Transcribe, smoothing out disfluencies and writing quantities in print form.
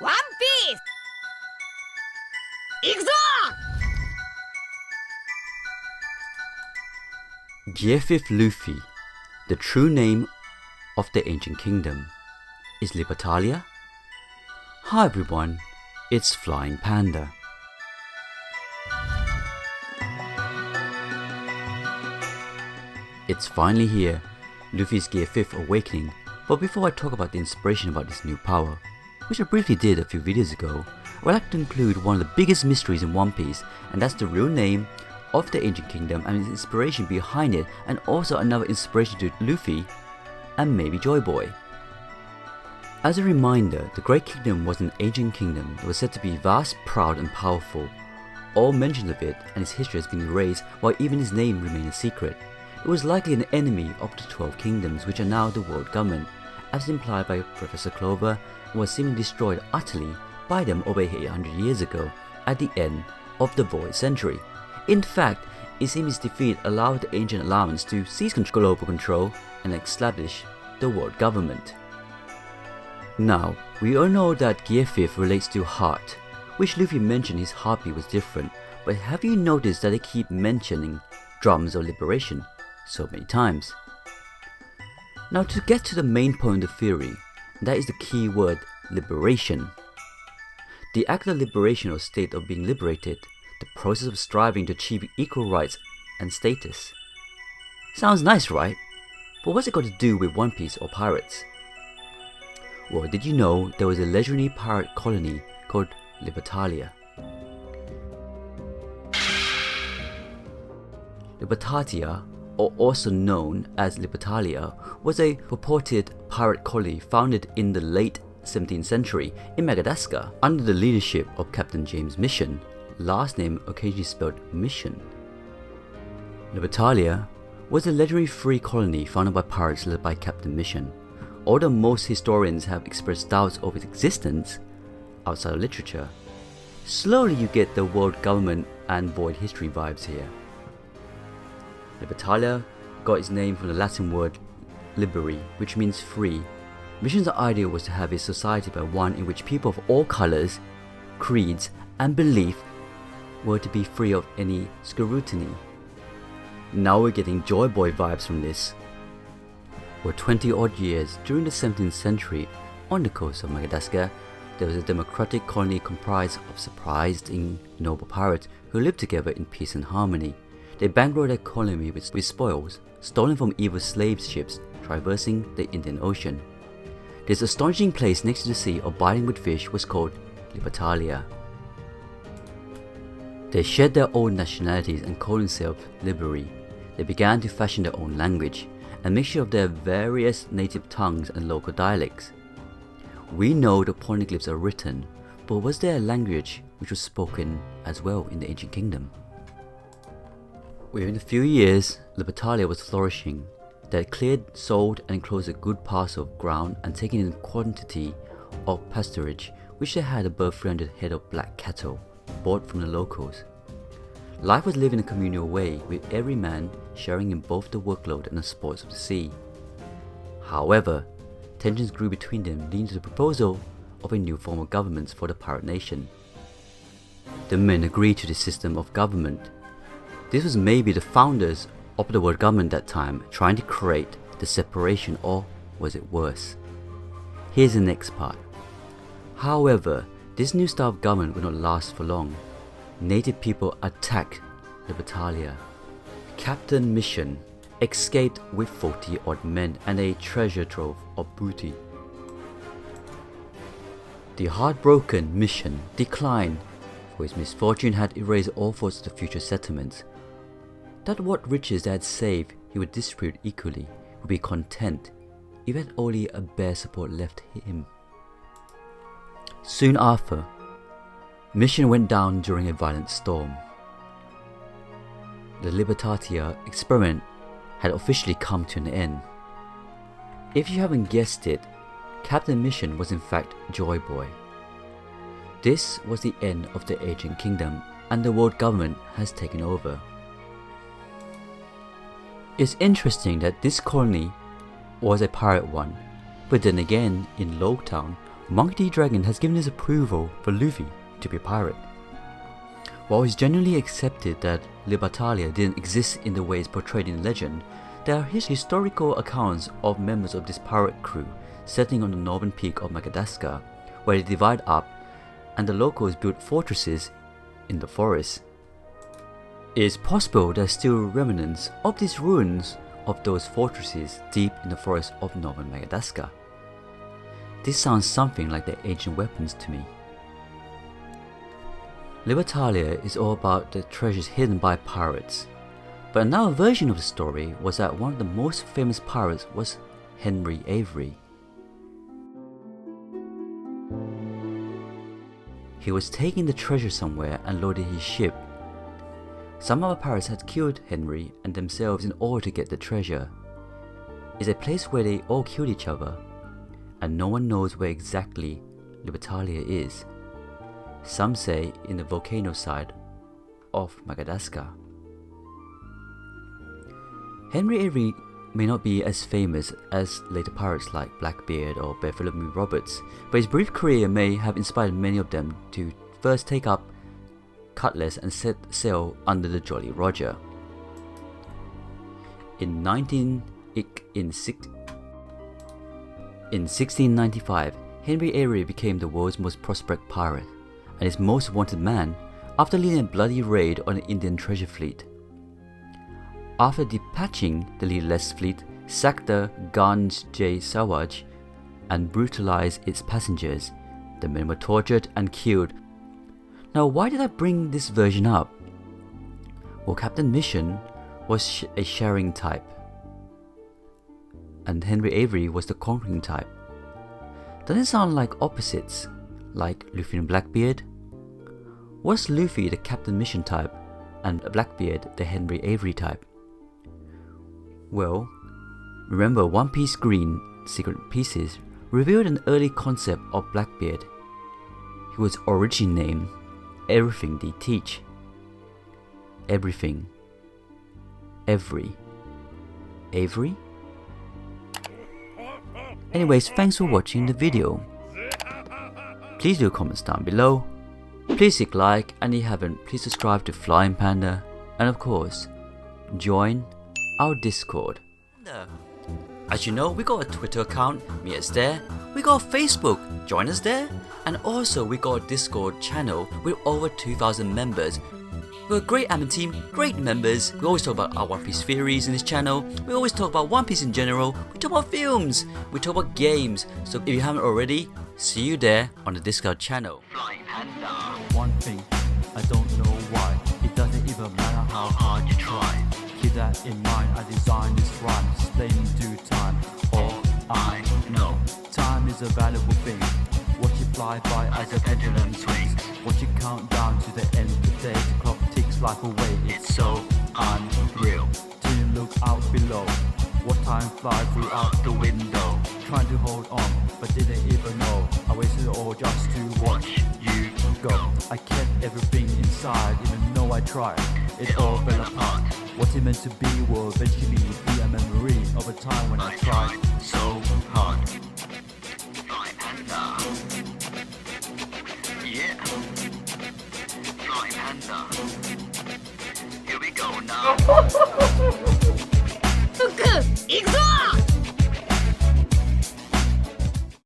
One Piece! 行くぞ! Gear 5th Luffy, the true name of the ancient kingdom, is Libertalia? Hi everyone, it's Flying Panda. It's finally here, Luffy's Gear 5th awakening, but before I talk about the inspiration about this new power, which I briefly did a few videos ago, I would like to include one of the biggest mysteries in One Piece, and that's the real name of the ancient kingdom and its inspiration behind it, and also another inspiration to Luffy and maybe Joy Boy. As a reminder, the Great Kingdom was an ancient kingdom that was said to be vast, proud and powerful. All mention of it and its history has been erased, while even its name remained a secret. It was likely an enemy of the 12 kingdoms, which are now the world government, as implied by Professor Clover, and was seemingly destroyed utterly by them over 800 years ago, at the end of the Void Century. In fact, it seems its defeat allowed the Ancient Alliance to seize global control and establish the world government. Now, we all know that Gear 5th relates to heart, which Luffy mentioned his heartbeat was different, but have you noticed that they keep mentioning drums of liberation so many times? Now to get to the main point of the theory, that is the key word, liberation. The act of liberation or state of being liberated, the process of striving to achieve equal rights and status. Sounds nice, right? But what's it got to do with One Piece or pirates? Well, did you know there was a legendary pirate colony called Libertalia? Libertatia, or also known as Libertalia, was a purported pirate colony founded in the late 17th century in Madagascar under the leadership of Captain James Mission, last name occasionally spelled Mission. Libertalia was a legendary free colony founded by pirates led by Captain Mission. Although most historians have expressed doubts of its existence outside of literature, slowly you get the world government and void history vibes here. Libertalia got its name from the Latin word liberi, which means free. Mission's idea was to have a society by one in which people of all colours, creeds and belief were to be free of any scrutiny. Now we're getting Joy Boy vibes from this. For 20 odd years during the 17th century, on the coast of Madagascar, there was a democratic colony comprised of surprised and noble pirates who lived together in peace and harmony. They bankrolled their colony with spoils stolen from evil slave ships traversing the Indian Ocean. This astonishing place next to the sea abiding with fish was called Libertalia. They shed their old nationalities and called themselves Liberi. They began to fashion their own language, a mixture of their various native tongues and local dialects. We know the poneglyphs are written, but was there a language which was spoken as well in the ancient kingdom? Within a few years, Libertalia was flourishing. They had cleared, sold and enclosed a good parcel of ground and taken in quantity of pasturage, which they had above 300 head of black cattle, bought from the locals. Life was lived in a communal way, with every man sharing in both the workload and the sports of the sea. However, tensions grew between them, leading to the proposal of a new form of government for the pirate nation. The men agreed to this system of government. This was maybe the founders of the world government at that time trying to create the separation, or was it worse? Here's the next part. However, this new style of government would not last for long. Native people attacked Libertalia. Captain Mission escaped with 40 odd men and a treasure trove of booty. The heartbroken Mission declined, for his misfortune had erased all thoughts of the future settlements. That what riches they had saved he would distribute equally, would be content if he had only a bare support left him. Soon after, Mission went down during a violent storm. The Libertatia experiment had officially come to an end. If you haven't guessed it, Captain Mission was in fact Joy Boy. This was the end of the ancient kingdom and the world government has taken over. It's interesting that this colony was a pirate one, but then again in Lowtown, Monkey D. Dragon has given his approval for Luffy to be a pirate. While it's generally accepted that Libertalia didn't exist in the ways portrayed in legend, there are historical accounts of members of this pirate crew settling on the northern peak of Madagascar, where they divide up and the locals built fortresses in the forest. It is possible there are still remnants of these ruins of those fortresses deep in the forest of northern Madagascar. This sounds something like their ancient weapons to me. Libertalia is all about the treasures hidden by pirates, but another version of the story was that one of the most famous pirates was Henry Avery. He was taking the treasure somewhere and loaded his ship. Some other pirates had killed Henry and themselves in order to get the treasure. It's a place where they all killed each other, and no one knows where exactly Libertalia is. Some say in the volcano side of Madagascar. Henry Avery may not be as famous as later pirates like Blackbeard or Bartholomew Roberts, but his brief career may have inspired many of them to first take up cutlass and set sail under the Jolly Roger. In 1695, Henry Avery became the world's most prosperous pirate and his most wanted man after leading a bloody raid on an Indian treasure fleet. After dispatching the leaderless fleet, sacked the Ganj Sawaj and brutalized its passengers, the men were tortured and killed. Now, why did I bring this version up? Well, Captain Mission was a sharing type, and Henry Avery was the conquering type. Doesn't it sound like opposites, like Luffy and Blackbeard? Was Luffy the Captain Mission type, and Blackbeard the Henry Avery type? Well, remember One Piece Green Secret Pieces revealed an early concept of Blackbeard. He was originally named Everything They Teach. Everything. Every. Avery? Anyways, thanks for watching the video. Please do comments down below. Please click like, and if you haven't, please subscribe to Flying Panda, and of course, join our Discord. As you know, we got a Twitter account, meet us there. We got a Facebook, join us there. And also we got a Discord channel with over 2,000 members. We're a great admin team, great members. We always talk about our One Piece theories in this channel. We always talk about One Piece in general. We talk about films. We talk about games. So if you haven't already, see you there on the Discord channel. One thing, I don't know why. It doesn't even matter how hard you try. Keep that in mind, I designed this rhyme, explain in due time. All I know, time is a valuable thing. Watch it fly by as a pendulum swings. Watch it count down to the end of the day. The clock ticks life away, it's so unreal. Didn't look out below, what time fly through out the window. Trying to hold on, but didn't even know I wasted it all just to watch you go. I kept everything inside, even though I tried, it all fell apart. What it meant to be will eventually be a memory of a time when I tried so hard. Fly Panda. Yeah. Fly Panda.